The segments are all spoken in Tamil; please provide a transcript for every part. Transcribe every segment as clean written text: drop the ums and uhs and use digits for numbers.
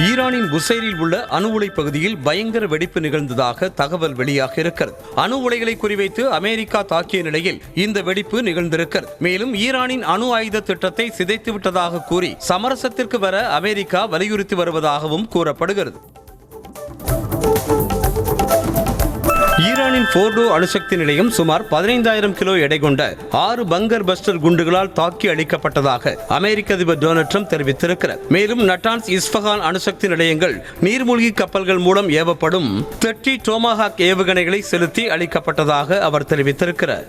ஈரானின் புசைரில் உள்ள அணு உலை பகுதியில் பயங்கர வெடிப்பு நிகழ்ந்ததாக தகவல் வெளியாக இருக்கிறது. அணு உலைகளை குறிவைத்து அமெரிக்கா தாக்கிய நிலையில் இந்த வெடிப்பு நிகழ்ந்திருக்கிறது. மேலும் ஈரானின் அணு ஆயுத திட்டத்தை சிதைத்து விட்டதாக கூறி சமரசத்திற்கு வர அமெரிக்கா வலியுறுத்தி வருவதாகவும் கூறப்படுகிறது. ஈரானின் போர்டோ அணுசக்தி நிலையம் சுமார் 15,000 கிலோ எடை கொண்ட 6 பங்கர் பஸ்டர் குண்டுகளால் தாக்கி அளிக்கப்பட்டதாக அமெரிக்க அதிபர் டொனால்ட் ட்ரம்ப் தெரிவித்திருக்கிறார். மேலும் நட்டான்ஸ், இஸ்ஃபகான் அணுசக்தி நிலையங்கள் நீர்மூழ்கி கப்பல்கள் மூலம் ஏவப்படும் 30 டோமாஹாக் ஏவுகணைகளை செலுத்தி அளிக்கப்பட்டதாக அவர் தெரிவித்திருக்கிறார்.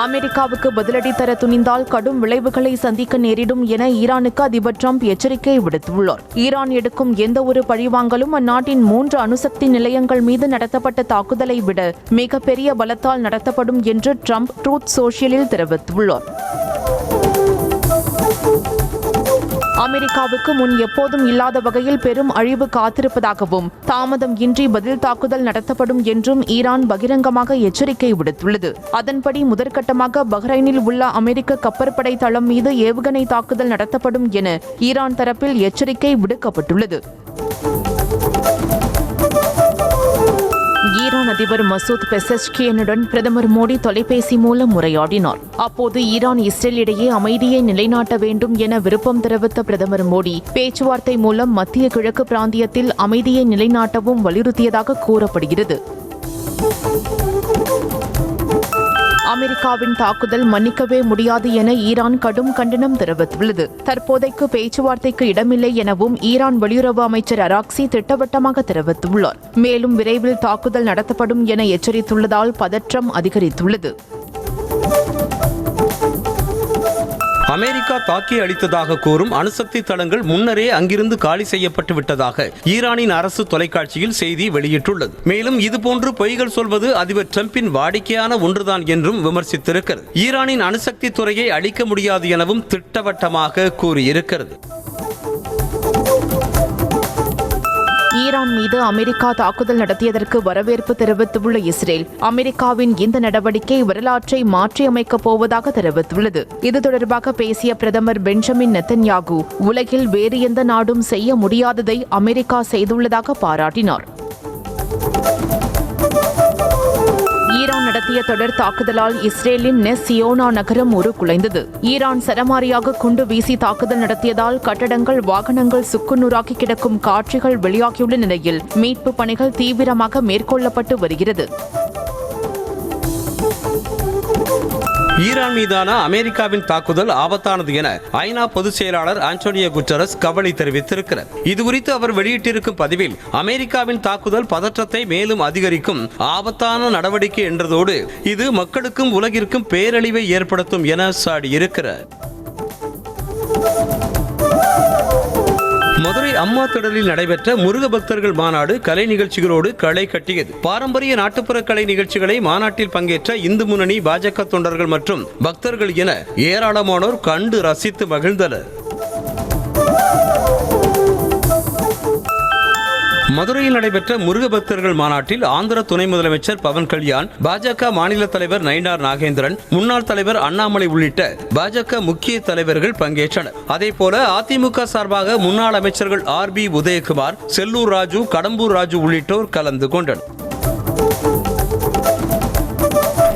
அமெரிக்காவுக்கு பதிலடி தர துணிந்தால் கடும் விளைவுகளை சந்திக்க நேரிடும் என ஈரானுக்கு அதிபர் ட்ரம்ப் எச்சரிக்கை விடுத்துள்ளார். ஈரான் எடுக்கும் எந்த ஒரு பழிவாங்கலும் அந்நாட்டின் 3 அணுசக்தி நிலையங்கள் மீது நடத்தப்பட்ட தாக்குதலை விட மிகப்பெரிய பலத்தால் நடத்தப்படும் என்று ட்ரம்ப் ட்ரூத் சோஷியலில் தெரிவித்துள்ளார். அமெரிக்காவுக்கு முன் எப்போதும் இல்லாத வகையில் பெரும் அழிவு காத்திருப்பதாகவும் தாமதம் இன்றி பதில் தாக்குதல் நடத்தப்படும் என்றும் ஈரான் பகிரங்கமாக எச்சரிக்கை விடுத்துள்ளது. அதன்படி முதற்கட்டமாக பஹ்ரைனில் உள்ள அமெரிக்க கப்பற்படை தளம் மீது ஏவுகணை தாக்குதல் நடத்தப்படும் என ஈரான் தரப்பில் எச்சரிக்கை விடுக்கப்பட்டுள்ளது. ஈரான் அதிபர் மசூத் பெசஷ்கியனுடன் பிரதமர் மோடி தொலைபேசி மூலம் உரையாடினார். அப்போது ஈரான் இஸ்ரேல் இடையே அமைதியை நிலைநாட்ட வேண்டும் என விருப்பம் தெரிவித்த பிரதமர் மோடி பேச்சுவார்த்தை மூலம் மத்திய கிழக்கு பிராந்தியத்தில் அமைதியை நிலைநாட்டவும் வலியுறுத்தியதாக கூறப்படுகிறது. அமெரிக்காவின் தாக்குதல் மன்னிக்கவே முடியாது என ஈரான் கடும் கண்டனம் தெரிவித்துள்ளது. தற்போதைக்கு பேச்சுவார்த்தைக்கு இடமில்லை எனவும் ஈரான் வெளியுறவு அமைச்சர் அராக்சி திட்டவட்டமாக தெரிவித்துள்ளார். மேலும் விரைவில் தாக்குதல் நடத்தப்படும் என எச்சரித்துள்ளதால் பதற்றம் அதிகரித்துள்ளது. அமெரிக்கா தாக்கி அளித்ததாக கூறும் அணுசக்தி தளங்கள் முன்னரே அங்கிருந்து காலி செய்யப்பட்டு விட்டதாக ஈரானின் அரசு தொலைக்காட்சியில் செய்தி வெளியிட்டுள்ளது. மேலும் இதுபோன்று பொய்கள் சொல்வது அதிபர் ட்ரம்பின் வாடிக்கையான ஒன்றுதான் என்றும் விமர்சித்திருக்கிறது. ஈரானின் அணுசக்தி துறையை அழிக்க முடியாது எனவும் திட்டவட்டமாக கூறியிருக்கிறது. ஈரான் மீது அமெரிக்கா தாக்குதல் நடத்தியதற்கு வரவேற்பு தெரிவித்துள்ள இஸ்ரேல் அமெரிக்காவின் இந்த நடவடிக்கை வரலாற்றை மாற்றியமைக்கப் போவதாக தெரிவித்துள்ளது. இது தொடர்பாக பேசிய பிரதமர் பெஞ்சமின் நெத்தன்யாகு உலகில் வேறு எந்த நாடும் செய்ய முடியாததை அமெரிக்கா செய்துள்ளதாக பாராட்டினார். ஈரான் நடத்திய தொடர் தாக்குதலால் இஸ்ரேலின் நெஸ் சியோனா நகரம் உருக்குலைந்தது. ஈரான் சரமாரியாக குண்டு வீசி தாக்குதல் நடத்தியதால் கட்டடங்கள், வாகனங்கள் சுக்குநூறாக்கி கிடக்கும் காட்சிகள் வெளியாகியுள்ள நிலையில் மீட்பு பணிகள் தீவிரமாக மேற்கொள்ளப்பட்டு வருகிறது. ஈரான் மீதான அமெரிக்காவின் தாக்குதல் ஆபத்தானது என ஐநா பொதுச் செயலாளர் ஆண்டோனியோ குட்டரஸ் கவலை தெரிவித்திருக்கிறார். இதுகுறித்து அவர் வெளியிட்டிருக்கும் பதிவில் அமெரிக்காவின் தாக்குதல் பதற்றத்தை மேலும் அதிகரிக்கும் ஆபத்தான நடவடிக்கை என்றதோடு இது மக்களுக்கும் உலகிற்கும் பேரழிவை ஏற்படுத்தும் என சாடியிருக்கிறார். மதுரை அம்மா திடலில் நடைபெற்ற முருக பக்தர்கள் மாநாடு கலை நிகழ்ச்சிகளோடு களை கட்டியது. பாரம்பரிய நாட்டுப்புற கலை நிகழ்ச்சிகளை மாநாட்டில் பங்கேற்ற இந்து முன்னணி, பாஜக தொண்டர்கள் மற்றும் பக்தர்கள் என ஏராளமானோர் கண்டு ரசித்து மகிழ்ந்தனர். மதுரையில் நடைபெற்ற முருக பக்தர்கள் மாநாட்டில் ஆந்திர துணை முதலமைச்சர் பவன் கல்யாண், பாஜக மாநில தலைவர் நயினார் நாகேந்திரன், முன்னாள் தலைவர் அண்ணாமலை உள்ளிட்ட பாஜக முக்கிய தலைவர்கள் பங்கேற்றனர். அதேபோல அதிமுக சார்பாக முன்னாள் அமைச்சர்கள் RB உதயகுமார், செல்லூர் ராஜு, கடம்பூர் ராஜு உள்ளிட்டோர் கலந்து கொண்டனர்.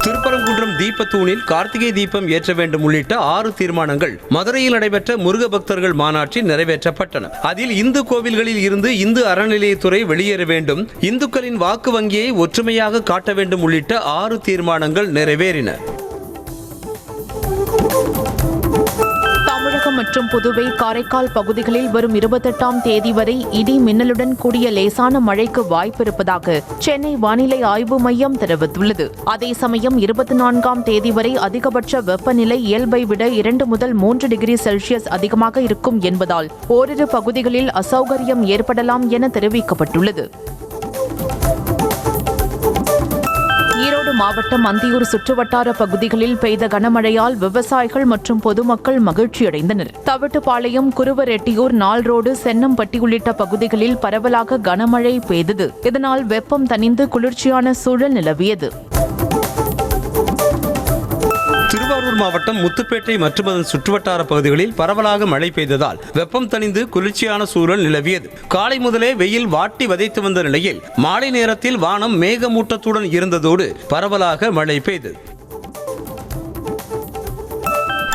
திருப்பரங்குன்றம் தீபத்தூணில் கார்த்திகை தீபம் ஏற்ற வேண்டும் உள்ளிட்ட 6 தீர்மானங்கள் மதுரையில் நடைபெற்ற முருக பக்தர்கள் மாநாட்டில் நிறைவேற்றப்பட்டன. அதில் இந்து கோவில்களில் இருந்து இந்து அறநிலையத்துறை வெளியேற வேண்டும், இந்துக்களின் வாக்கு வங்கியை ஒற்றுமையாக காட்ட வேண்டும் உள்ளிட்ட 6 தீர்மானங்கள் நிறைவேறின. மற்றும் புதுவை, காரைக்கால் பகுதிகளில் வரும் 28ஆம் தேதி வரை இடி மின்னலுடன் கூடிய லேசான மழைக்கு வாய்ப்பு இருப்பதாக சென்னை வானிலை ஆய்வு மையம் தெரிவித்துள்ளது. அதே சமயம் 24ஆம் தேதி வரை அதிகபட்ச வெப்பநிலை இயல்பை விட 2 முதல் 3 டிகிரி செல்சியஸ் அதிகமாக இருக்கும் என்பதால் ஓரிரு பகுதிகளில் அசௌகரியம் ஏற்படலாம் என தெரிவிக்கப்பட்டுள்ளது. ஈரோடு மாவட்டம் அந்தியூர் சுற்றுவட்டார பகுதிகளில் பெய்த கனமழையால் விவசாயிகள் மற்றும் பொதுமக்கள் மகிழ்ச்சியடைந்தனர். தவிட்டுப்பாளையம், குருவரெட்டியூர், நாள் ரோடு, சென்னம்பட்டி உள்ளிட்ட பகுதிகளில் பரவலாக கனமழை பெய்தது. இதனால் வெப்பம் தணிந்து குளிர்ச்சியான சூழல் நிலவியது. திருவாரூர் மாவட்டம் முத்துப்பேட்டை மற்றும் அதன் சுற்றுவட்டார பகுதிகளில் பரவலாக மழை பெய்ததால் வெப்பம் தணிந்து குளிர்ச்சியான சூழல் நிலவியது. காலை முதலே வெயில் வாட்டி வதைத்து வந்த நிலையில் மாலை நேரத்தில் வானம் மேகமூட்டத்துடன் இருந்ததோடு பரவலாக மழை பெய்தது.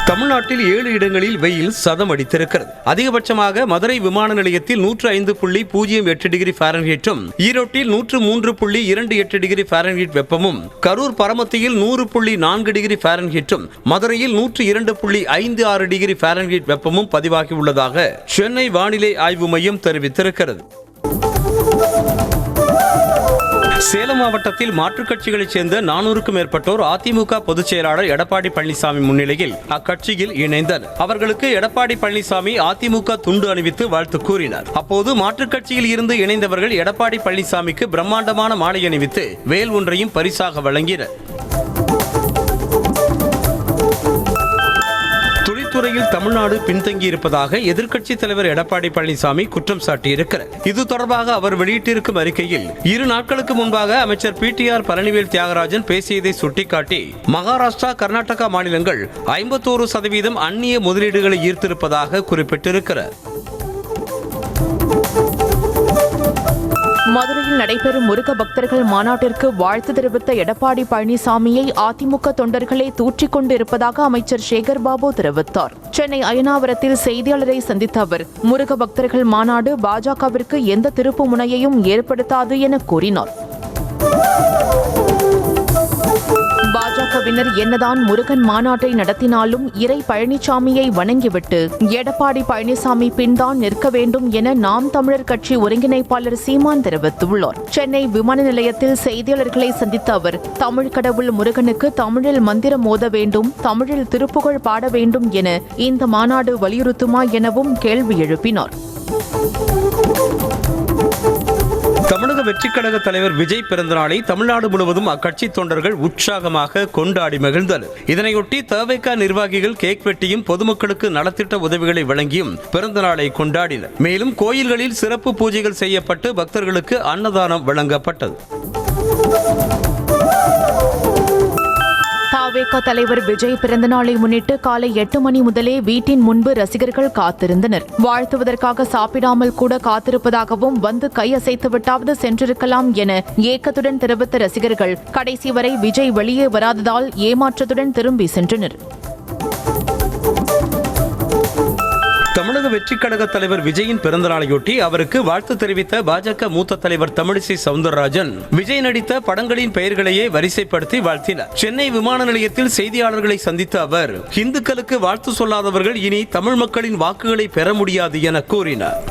தமிழ்நாட்டில் 7 இடங்களில் வெயில் சதம் அடித்திருக்கிறது. அதிகபட்சமாக மதுரை விமான நிலையத்தில் 105.08 டிகிரி ஃபாரன்ஹீட்டும், ஈரோட்டில் 103.28 டிகிரி ஃபாரன்ஹீட் வெப்பமும், கரூர் பரமத்தியில் 100.4 டிகிரி ஃபாரன்ஹீட்டும், மதுரையில் 102.56 டிகிரி ஃபாரன்ஹீட் வெப்பமும் பதிவாகியுள்ளதாக சென்னை வானிலை ஆய்வு மையம் தெரிவித்திருக்கிறது. சேலம் மாவட்டத்தில் மாற்றுக் கட்சிகளைச் சேர்ந்த 400க்கும் மேற்பட்டோர் அதிமுக பொதுச் செயலாளர் எடப்பாடி பழனிசாமி முன்னிலையில் அக்கட்சியில் இணைந்தனர். அவர்களுக்கு எடப்பாடி பழனிசாமி அதிமுக துண்டு அணிவித்து வாழ்த்து கூறினார். அப்போது மாற்றுக் கட்சியில் இருந்து இணைந்தவர்கள் எடப்பாடி பழனிசாமிக்கு பிரம்மாண்டமான மாலை அணிவித்து வேல் ஒன்றையும் பரிசாக வழங்கினர். துறையில் தமிழ்நாடு பின்தங்கியிருப்பதாக எதிர்க்கட்சித் தலைவர் எடப்பாடி பழனிசாமி குற்றம் சாட்டியிருக்கிறார். இது தொடர்பாக அவர் வெளியிட்டிருக்கும் அறிக்கையில் 2 நாட்களுக்கு முன்பாக அமைச்சர் PTR பழனிவேல் தியாகராஜன் பேசியதை சுட்டிக்காட்டி மகாராஷ்டிரா, கர்நாடகா மாநிலங்கள் 51% அந்நிய முதலீடுகளை ஈர்த்திருப்பதாக குறிப்பிட்டிருக்கிறார். மதுரையில் நடைபெறும் முருக பக்தர்கள் மாநாட்டிற்கு வாழ்த்து தெரிவித்த எடப்பாடி பழனிசாமியை அதிமுக தொண்டர்களே தூற்றிக் கொண்டு இருப்பதாக அமைச்சர் சேகர் பாபு தெரிவித்தார். சென்னை அயனாவரத்தில் செய்தியாளரை சந்தித்த அவர், முருக பக்தர்கள் மாநாடு பாஜகவிற்கு எந்த திருப்பு முனையையும் ஏற்படுத்தாது என கூறினார். பாஜகவினர் என்னதான் முருகன் மாநாட்டை நடத்தினாலும் இறை பழனிசாமியை வணங்கிவிட்டு எடப்பாடி பழனிசாமி பின்தான் நிற்க வேண்டும் என நாம் தமிழர் கட்சி ஒருங்கிணைப்பாளர் சீமான் தெரிவித்துள்ளார். சென்னை விமான நிலையத்தில் செய்தியாளர்களை சந்தித்த அவர், தமிழ் கடவுள் முருகனுக்கு தமிழில் மந்திரம் ஓத வேண்டும், தமிழில் திருப்புகழ் பாட வேண்டும் என இந்த மாநாடு வலியுறுத்துமா எனவும் கேள்வி எழுப்பினார். தமிழக வெற்றிக் கழக தலைவர் விஜய் பிறந்தநாளை தமிழ்நாடு முழுவதும் அக்கட்சி தொண்டர்கள் உற்சாகமாக கொண்டாடி மகிழ்ந்தனர். இதனையொட்டி தவேக நிர்வாகிகள் கேக் வெட்டியும் பொதுமக்களுக்கு நலத்திட்ட உதவிகளை வழங்கியும் பிறந்தநாளை கொண்டாடினர். மேலும் கோயில்களில் சிறப்பு பூஜைகள் செய்யப்பட்டு பக்தர்களுக்கு அன்னதானம் வழங்கப்பட்டது. தவேக தலைவர் விஜய் பிறந்தநாளை முன்னிட்டு காலை 8 மணி முதலே வீட்டின் முன்பு ரசிகர்கள் காத்திருந்தனர். வாழ்த்துவதற்காக சாப்பிடாமல் கூட காத்திருப்பதாகவும், வந்து கை அசைத்து விட்டாவது சென்றிருக்கலாம் என ஏக்கத்துடன் தெரிவித்த ரசிகர்கள் கடைசி வரை விஜய் வெளியே வராததால் ஏமாற்றத்துடன் திரும்பி சென்றனர். தமிழக வெற்றிக் கழக தலைவர் விஜயின் பிறந்தநாளையொட்டி அவருக்கு வாழ்த்து தெரிவித்த பாஜக மூத்த தலைவர் தமிழிசை சவுந்தரராஜன் விஜய் நடித்த படங்களின் பெயர்களையே வரிசைப்படுத்தி வாழ்த்தினார். சென்னை விமான நிலையத்தில் செய்தியாளர்களை சந்தித்த அவர், இந்துக்களுக்கு வாழ்த்து சொல்லாதவர்கள் இனி தமிழ் மக்களின் வாக்குகளை பெற முடியாது என கூறினார்.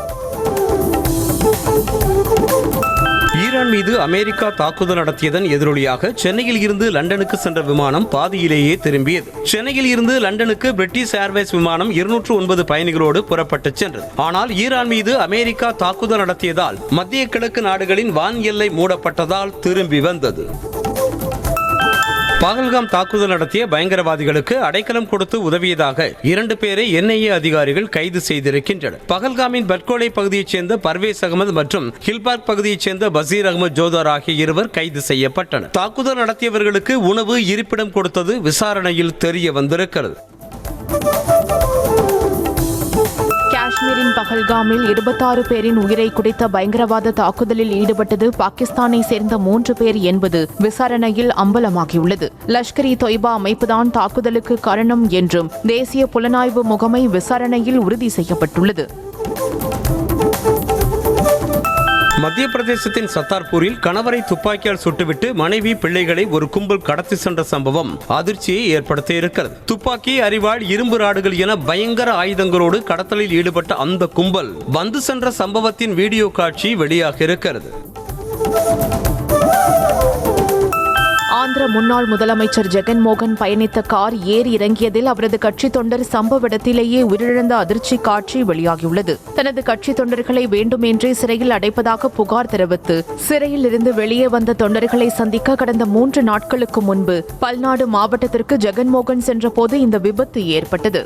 ஈரான் மீது அமெரிக்கா தாக்குதல் நடத்தியதன் எதிரொலியாக சென்னையில் இருந்து லண்டனுக்கு சென்ற விமானம் பாதியிலேயே திரும்பியது. சென்னையில் இருந்து லண்டனுக்கு பிரிட்டிஷ் ஏர்வேஸ் விமானம் 209 பயணிகளோடு புறப்பட்டு சென்றது. ஆனால் ஈரான் மீது அமெரிக்கா தாக்குதல் நடத்தியதால் மத்திய கிழக்கு நாடுகளின் வான் எல்லை மூடப்பட்டதால் திரும்பி வந்தது. பகல்காம் தாக்குதல் நடத்திய பயங்கரவாதிகளுக்கு அடைக்கலம் கொடுத்து உதவியதாக 2 பேரை NIA அதிகாரிகள் கைது செய்திருக்கின்றனர். பகல்காமின் பட்கோலை பகுதியைச் சேர்ந்த பர்வேஸ் அகமது மற்றும் ஹில்பார்க் பகுதியைச் சேர்ந்த பசீர் அகமது ஜோதார் ஆகிய 2 கைது செய்யப்பட்டனர். தாக்குதல் நடத்தியவர்களுக்கு உணவு, இருப்பிடம் கொடுத்தது விசாரணையில் தெரிய வந்திருக்கிறது. காஷ்மீரின் பகல்காமில் 26 பேரின் உயிரை குடித்த பயங்கரவாத தாக்குதலில் ஈடுபட்டது பாகிஸ்தானை சேர்ந்த 3 பேர் என்பது விசாரணையில் அம்பலமாகியுள்ளது. லஷ்கர்-இ தொய்பா அமைப்புதான் தாக்குதலுக்கு காரணம் என்றும் தேசிய புலனாய்வு முகமை விசாரணையில் உறுதி செய்யப்பட்டுள்ளது. மத்திய பிரதேசத்தின் சத்தார்பூரில் கணவரை துப்பாக்கியால் சுட்டுவிட்டு மனைவி, பிள்ளைகளை ஒரு கும்பல் கடத்தி சென்ற சம்பவம் அதிர்ச்சியை ஏற்படுத்தியிருக்கிறது. துப்பாக்கி, அரிவாள், இரும்பு ராடுகள் என பயங்கர ஆயுதங்களோடு கடத்தலில் ஈடுபட்ட அந்த கும்பல் வந்து சென்ற சம்பவத்தின் வீடியோ காட்சி வெளியாக இருக்கிறது. ஆந்திர முன்னாள் முதலமைச்சர் ஜெகன்மோகன் பயணித்த கார் ஏறி இறங்கியதில் அவரது கட்சி தொண்டர் சம்பவ இடத்திலேயே உயிரிழந்த அதிர்ச்சி காட்சி வெளியாகியுள்ளது. தனது கட்சி தொண்டர்களை வேண்டுமென்றே சிறையில் அடைப்பதாக புகார் தெரிவித்து சிறையில் இருந்து வெளியே வந்த தொண்டர்களை சந்திக்க கடந்த 3 நாட்களுக்கு முன்பு பல்நாடு மாவட்டத்திற்கு ஜெகன்மோகன் சென்றபோது இந்த விபத்து ஏற்பட்டது.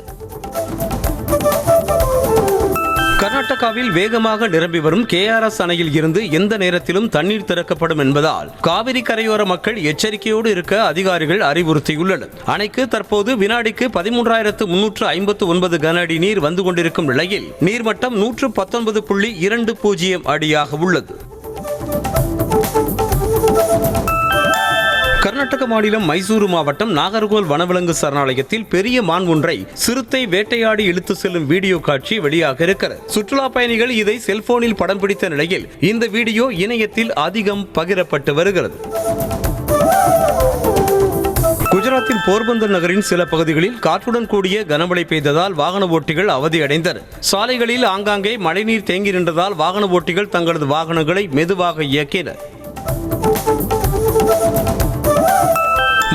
கர்நாடக பாஜகவில் வேகமாக நிரம்பி வரும் KRS அணையில் இருந்து எந்த நேரத்திலும் தண்ணீர் திறக்கப்படும் என்பதால் காவிரி கரையோர மக்கள் எச்சரிக்கையோடு இருக்க அதிகாரிகள் அறிவுறுத்தியுள்ளனர். அணைக்கு தற்போது வினாடிக்கு 13,359 கன அடி நீர் வந்து கொண்டிருக்கும் நிலையில் நீர்மட்டம் 119.20 அடியாக உள்ளது. கர்நாடக மாநிலம் மைசூரு மாவட்டம் நாகர்கோல் வனவிலங்கு சரணாலயத்தில் பெரிய மான் ஒன்றை சிறுத்தை வேட்டையாடி இழுத்து செல்லும் வீடியோ காட்சி வெளியாக இருக்கிறது. சுற்றுலா பயணிகள் இதை செல்போனில் படம் பிடித்த நிலையில் இந்த வீடியோ இணையத்தில் அதிகம் பகிரப்பட்டு வருகிறது. குஜராத்தின் போர்பந்தர் நகரின் சில பகுதிகளில் காற்றுடன் கூடிய கனமழை பெய்ததால் வாகன ஓட்டிகள் அவதியடைந்தனர். சாலைகளில் ஆங்காங்கே மழைநீர் தேங்கி நின்றதால் வாகன ஓட்டிகள் தங்களது வாகனங்களை மெதுவாக இயக்கினர்.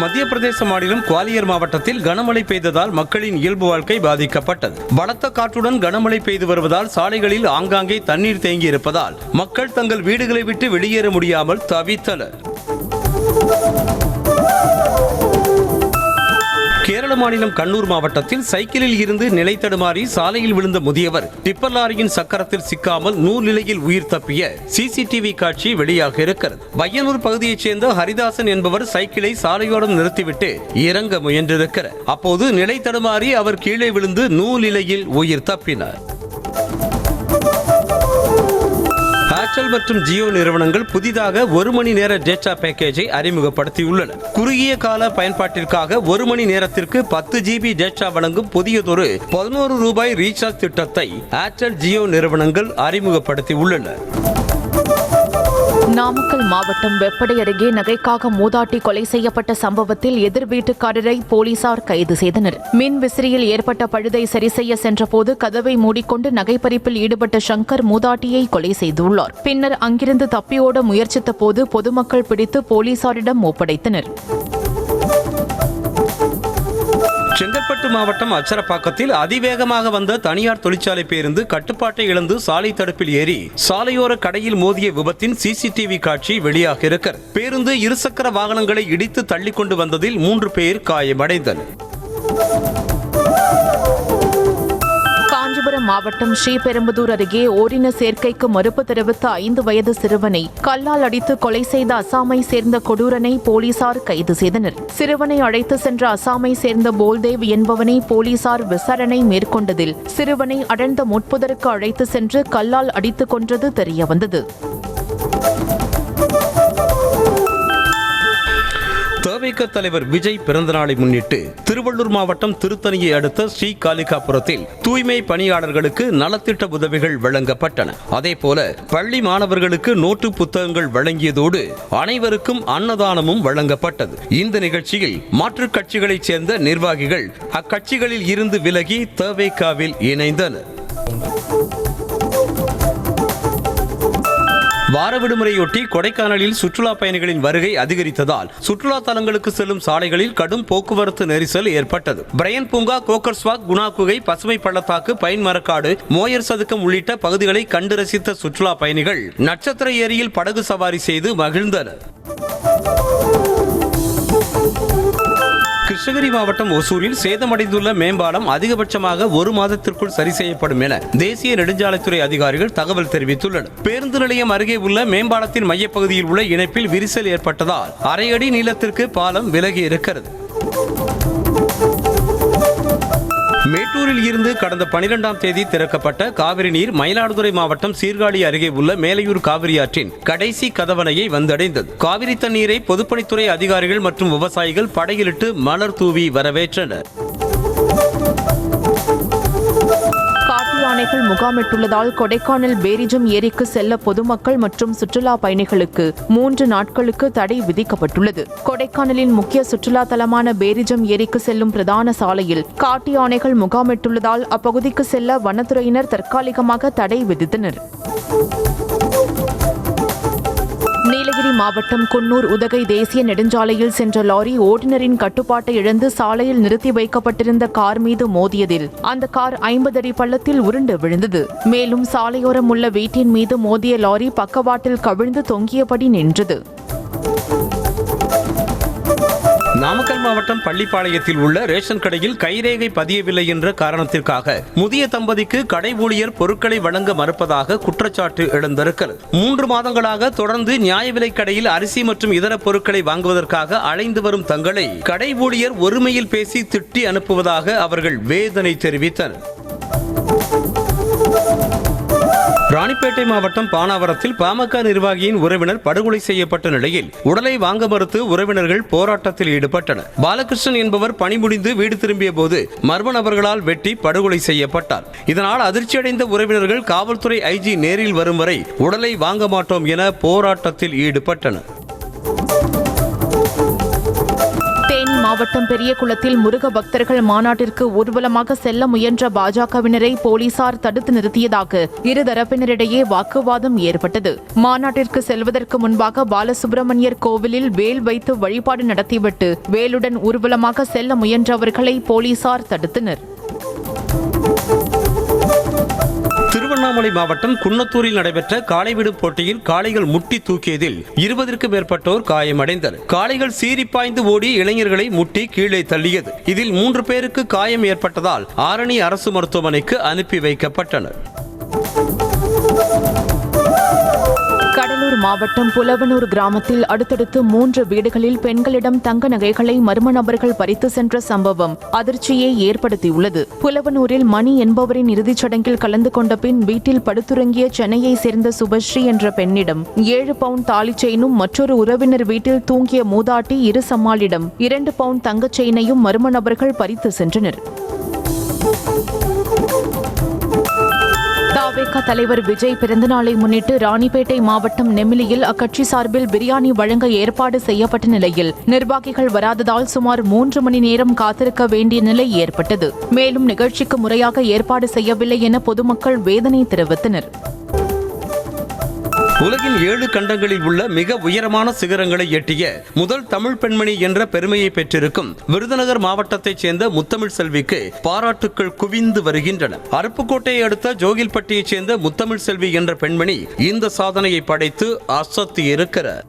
மத்திய பிரதேச மாநிலம் குவாலியர் மாவட்டத்தில் கனமழை பெய்ததால் மக்களின் இயல்பு வாழ்க்கை பாதிக்கப்பட்டது. பலத்த காற்றுடன் கனமழை பெய்து வருவதால் சாலைகளில் ஆங்காங்கே தண்ணீர் தேங்கி இருப்பதால் மக்கள் தங்கள் வீடுகளை விட்டு வெளியேற முடியாமல் தவித்தனர். கேரள மாநிலம் கண்ணூர் மாவட்டத்தில் சைக்கிளில் இருந்து நிலை தடுமாறி சாலையில் விழுந்த முதியவர் டிப்பர் லாரியின் சக்கரத்தில் சிக்காமல் நூல் நிலையில் உயிர் தப்பிய CCTV காட்சி வெளியாக இருக்கிறது. வையனூர் பகுதியைச் சேர்ந்த ஹரிதாசன் என்பவர் சைக்கிளை சாலையோரம் நிறுத்திவிட்டு இறங்க முயன்றிருக்கிறார். அப்போது நிலை தடுமாறி அவர் கீழே விழுந்து நூல் நிலையில் உயிர் தப்பினார். ஏர்டெல் மற்றும் ஜியோ நிறுவனங்கள் புதிதாக 1 மணி நேர டேட்டா பேக்கேஜை அறிமுகப்படுத்தியுள்ளன. குறுகிய கால பயன்பாட்டிற்காக 1 மணி நேரத்திற்கு 10 GB டேட்டா வழங்கும் புதியதொரு 11 ரூபாய் ரீசார்ஜ் திட்டத்தை ஏர்டெல் ஜியோ நிறுவனங்கள் அறிமுகப்படுத்தியுள்ளன. நாமக்கல் மாவட்டம் வெப்படை அருகே நகைக்காக மூதாட்டி கொலை செய்யப்பட்ட சம்பவத்தில் எதிர் வீட்டுக்காரரை போலீசார் கைது செய்தனர். மின் விசிறியில் ஏற்பட்ட பழுதை சரி செய்ய சென்றபோது கதவை மூடிக்கொண்டு நகைப்பறிப்பில் ஈடுபட்ட சங்கர் மூதாட்டியை கொலை செய்துள்ளார். பின்னர் அங்கிருந்து தப்பியோட முயற்சித்த போது பொதுமக்கள் பிடித்து போலீசாரிடம் ஒப்படைத்தனர். செங்கல்பட்டு மாவட்டம் அச்சரப்பாக்கத்தில் அதிவேகமாக வந்த தனியார் தொழிற்சாலை பேருந்து கட்டுப்பாட்டை இழந்து சாலை தடுப்பில் ஏறி சாலையோர கடையில் மோதிய விபத்தின் CCTV காட்சி வெளியாக இருக்கிறது. பேருந்து இருசக்கர வாகனங்களை இடித்து தள்ளிக்கொண்டு வந்ததில் 3 பேர் காயமடைந்தனர். காஞ்சிபுரம் மாவட்டம் ஸ்ரீபெரும்புதூர் அருகே ஓரின சேர்க்கைக்கு மறுப்பு தெரிவித்த 5 வயது சிறுவனை கல்லால் அடித்து கொலை செய்த அசாமை சேர்ந்த கொடூரனை போலீசார் கைது செய்தனர். சிறுவனை அழைத்து சென்ற அசாமை சேர்ந்த போல்தேவ் என்பவனை போலீசார் விசாரணை மேற்கொண்டதில் சிறுவனை அடர்ந்த முட்புதருக்கு அழைத்து சென்று கல்லால் அடித்துக் கொன்றது தெரியவந்தது. தவிக தலைவர் விஜய் பிறந்தநாளை முன்னிட்டு திருவள்ளூர் மாவட்டம் திருத்தணியை அடுத்த ஸ்ரீகாலிகாபுரத்தில் தூய்மை பணியாளர்களுக்கு நலத்திட்ட உதவிகள் வழங்கப்பட்டன. அதேபோல பள்ளி மாணவர்களுக்கு நோட்டு புத்தகங்கள் வழங்கியதோடு அனைவருக்கும் அன்னதானமும் வழங்கப்பட்டது. இந்த நிகழ்ச்சியில் மாற்றுக் கட்சிகளைச் சேர்ந்த நிர்வாகிகள் அக்கட்சிகளில் இருந்து விலகி தவிகவில் இணைந்தனர். வார விடுமுறையொட்டி கொடைக்கானலில் சுற்றுலா பயணிகளின் வருகை அதிகரித்ததால் சுற்றுலா தலங்களுக்கு செல்லும் சாலைகளில் கடும் போக்குவரத்து நெரிசல் ஏற்பட்டது. பிரையன் பூங்கா, கோக்கர்ஸ்வாக், குணா குகை, பசுமை பள்ளத்தாக்கு, பைன் மரக்காடு, மோயர் சதுக்கம் உள்ளிட்ட பகுதிகளை கண்டு ரசித்த சுற்றுலா பயணிகள் நட்சத்திர ஏரியில் படகு சவாரி செய்து மகிழ்ந்தனர். கிருஷ்ணகிரி மாவட்டம் ஒசூரில் சேதமடைந்துள்ள மேம்பாலம் அதிகபட்சமாக 1 மாதத்திற்குள் சரி செய்யப்படும் என தேசிய நெடுஞ்சாலைத்துறை அதிகாரிகள் தகவல் தெரிவித்துள்ளனர். பேருந்து நிலையம் அருகே உள்ள மேம்பாலத்தின் மையப்பகுதியில் உள்ள இணைப்பில் விரிசல் ஏற்பட்டதால் 1/2 அடி நீளத்திற்கு பாலம் விலகி இருக்கிறது. மேட்டூரில் இருந்து கடந்த 12ஆம் தேதி திறக்கப்பட்ட காவிரி நீர் மயிலாடுதுறை மாவட்டம் சீர்காழி அருகே உள்ள மேலையூர் காவிரி ஆற்றின் கடைசி கதவணையை வந்தடைந்தது. காவிரி தண்ணீரை பொதுப்பணித்துறை அதிகாரிகள் மற்றும் விவசாயிகள் படையிலிட்டு மலர் தூவி வரவேற்றனர். யானைகள் முகாமிட்டுள்ளதால் கொடைக்கானல் பேரிஜம் ஏரிக்கு செல்ல பொதுமக்கள் மற்றும் சுற்றுலா பயணிகளுக்கு 3 நாட்களுக்கு தடை விதிக்கப்பட்டுள்ளது. கொடைக்கானலின் முக்கிய சுற்றுலா தலமான பேரிஜம் ஏரிக்கு செல்லும் பிரதான சாலையில் காட்டு யானைகள் முகாமிட்டுள்ளதால் அப்பகுதிக்கு செல்ல வனத்துறையினர் தற்காலிகமாக தடை விதித்தனர். நீலகிரி மாவட்டம் குன்னூர் உதகை தேசிய நெடுஞ்சாலையில் சென்ற லாரி ஓட்டுநரின் கட்டுப்பாட்டை இழந்து சாலையில் நிறுத்தி வைக்கப்பட்டிருந்த கார் மீது மோதியதில் அந்த கார் 50 அடி பள்ளத்தில் உருண்டு விழுந்தது. மேலும் சாலையோரம் உள்ள வீட்டின் மீது மோதிய லாரி பக்கவாட்டில் கவிழ்ந்து தொங்கியபடி நின்றது. நாமக்கல் மாவட்டம் பள்ளிப்பாளையத்தில் உள்ள ரேஷன் கடையில் கைரேகை பதியவில்லை என்ற காரணத்திற்காக முதிய தம்பதிக்கு கடை ஊழியர் பொருட்களை வழங்க மறுப்பதாக குற்றச்சாட்டு எழுந்திருக்கிறது. 3 மாதங்களாக தொடர்ந்து நியாய விலைக் கடையில் அரிசி மற்றும் இதர பொருட்களை வாங்குவதற்காக அலைந்து வரும் தங்களை கடை ஊழியர் ஒருமையில் பேசி திட்டி அனுப்புவதாக அவர்கள் வேதனை தெரிவித்தனர். ராணிப்பேட்டை மாவட்டம் பானாவரத்தில் பாமக நிர்வாகியின் உறவினர் படுகொலை செய்யப்பட்ட நிலையில் உடலை வாங்க மறுத்து உறவினர்கள் போராட்டத்தில் ஈடுபட்டனர். பாலகிருஷ்ணன் என்பவர் பணி முடிந்து வீடு திரும்பிய போது மர்ம நபர்களால் வெட்டி படுகொலை செய்யப்பட்டார். இதனால் அதிர்ச்சியடைந்த உறவினர்கள் காவல்துறை ஐஜி நேரில் வரும் வரை உடலை வாங்க மாட்டோம் என போராட்டத்தில் ஈடுபட்டனர். மாவட்டம் பெரியகுளத்தில் முருக பக்தர்கள் மாநாட்டிற்கு ஊர்வலமாக செல்ல முயன்ற பாஜகவினரை போலீசார் தடுத்து நிறுத்தியதாக இருதரப்பினரிடையே வாக்குவாதம் ஏற்பட்டது. மாநாட்டிற்கு செல்வதற்கு முன்பாக பாலசுப்பிரமணியர் கோவிலில் வேல் வைத்து வழிபாடு நடத்திவிட்டு வேலுடன் ஊர்வலமாக செல்ல முயன்றவர்களை போலீசார் தடுத்தனர். திருவண்ணாமலை மாவட்டம் குன்னத்தூரில் நடைபெற்ற காளைவிடு போட்டியில் காளைகள் முட்டி தூக்கியதில் 20க்கும் மேற்பட்டோர் காயமடைந்தனர். காளைகள் சீறிப்பாய்ந்து ஓடி இளைஞர்களை முட்டி கீழே தள்ளியது. இதில் 3 பேருக்கு காயம் ஏற்பட்டதால் ஆரணி அரசு மருத்துவமனைக்கு அனுப்பி வைக்கப்பட்டனர். கடலூர் மாவட்டம் புலவனூர் கிராமத்தில் அடுத்தடுத்து 3 வீடுகளில் பெண்களிடம் தங்க நகைகளை மர்ம நபர்கள் பறித்து சென்ற சம்பவம் அதிர்ச்சியை ஏற்படுத்தியுள்ளது. புலவனூரில் மணி என்பவரின் இறுதிச் சடங்கில் கலந்து கொண்ட பின் வீட்டில் படுத்துறங்கிய சென்னையை சேர்ந்த சுபஸ்ரீ என்ற பெண்ணிடம் 7 பவுண்ட் தாலி செயினும் மற்றொரு உறவினர் வீட்டில் தூங்கிய மூதாட்டி இரு சம்மாளிடம் 2 பவுண்ட் தங்கச் செயினையும் மர்ம நபர்கள் பறித்து சென்றனர். தாவேகா தலைவர் விஜய் பிறந்தநாளை முன்னிட்டு ராணிப்பேட்டை மாவட்டம் நெமிலியில் அக்கட்சி சார்பில் பிரியாணி வழங்க ஏற்பாடு செய்யப்பட்ட நிலையில் நிர்வாகிகள் வராததால் சுமார் 3 மணி நேரம் காத்திருக்க வேண்டிய நிலை ஏற்பட்டது. மேலும் நிகழ்ச்சிக்கு முறையாக ஏற்பாடு செய்யவில்லை என பொதுமக்கள் வேதனை தெரிவித்தனர். உலகின் 7 கண்டங்களில் உள்ள மிக உயரமான சிகரங்களை எட்டிய முதல் தமிழ் பெண்மணி என்ற பெருமையை பெற்றிருக்கும் விருதுநகர் மாவட்டத்தைச் சேர்ந்த முத்தமிழ் செல்விக்கு பாராட்டுக்கள் குவிந்து வருகின்றன. அருப்புக்கோட்டையை அடுத்த ஜோகில்பட்டியைச் சேர்ந்த முத்தமிழ் செல்வி என்ற பெண்மணி இந்த சாதனையை படைத்து அசத்தி இருக்கிறார்.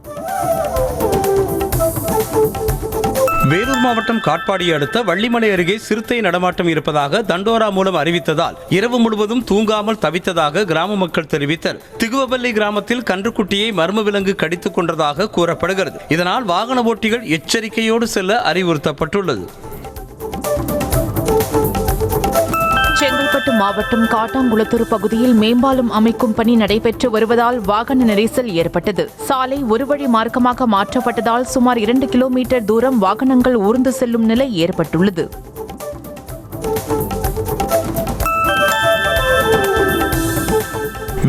வேலூர் மாவட்டம் காட்பாடியை அடுத்த வள்ளிமலை அருகே சிறுத்தை நடமாட்டம் இருப்பதாக தண்டோரா மூலம் அறிவித்ததால் இரவு முழுவதும் தூங்காமல் தவித்ததாக கிராம மக்கள் தெரிவித்தனர். திகுவபள்ளி கிராமத்தில் கன்றுக்குட்டியை மர்ம விலங்கு கடித்துக் கொண்டதாக கூறப்படுகிறது. இதனால் வாகன ஓட்டிகள் எச்சரிக்கையோடு செல்ல அறிவுறுத்தப்பட்டுள்ளது. செங்கல்பட்டு மாவட்டம் காட்டாங்குளத்தூர் பகுதியில் மேம்பாலம் அமைக்கும் பணி நடைபெற்று வருவதால் வாகன நெரிசல் ஏற்பட்டது. சாலை ஒரு வழி மார்க்கமாக மாற்றப்பட்டதால் சுமார் 2 கிலோமீட்டர் தூரம் வாகனங்கள் ஊர்ந்து செல்லும் நிலை ஏற்பட்டுள்ளது.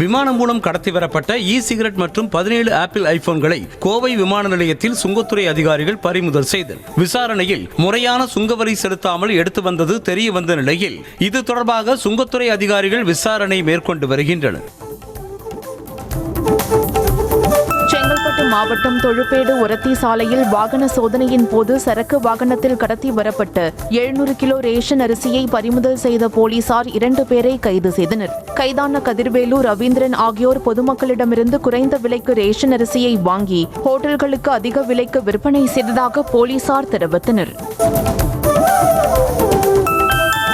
விமானம் மூலம் கடத்தி வரப்பட்ட சிகரெட் மற்றும் 17 ஆப்பிள் ஐபோன்களை கோவை விமான நிலையத்தில் சுங்கத்துறை அதிகாரிகள் பறிமுதல் செய்தனர். விசாரணையில் முறையான சுங்கவரி செலுத்தாமல் எடுத்து வந்தது தெரிய வந்த நிலையில் இது தொடர்பாக சுங்கத்துறை அதிகாரிகள் விசாரணை மேற்கொண்டு வருகின்றனர். செங்கல்பட்டு மாவட்டம் தொழுப்பேடு ஒரத்தி சாலையில் வாகன சோதனையின் போது சரக்கு வாகனத்தில் கடத்தி வரப்பட்ட 700 கிலோ ரேஷன் அரிசியை பறிமுதல் செய்த போலீசார் 2 பேரை கைது செய்தனர். கைதான கதிர்வேலு, ரவீந்திரன் ஆகியோர் பொதுமக்களிடமிருந்து குறைந்த விலைக்கு ரேஷன் அரிசியை வாங்கி ஹோட்டல்களுக்கு அதிக விலைக்கு விற்பனை செய்ததாக போலீசார் தெரிவித்தனர்.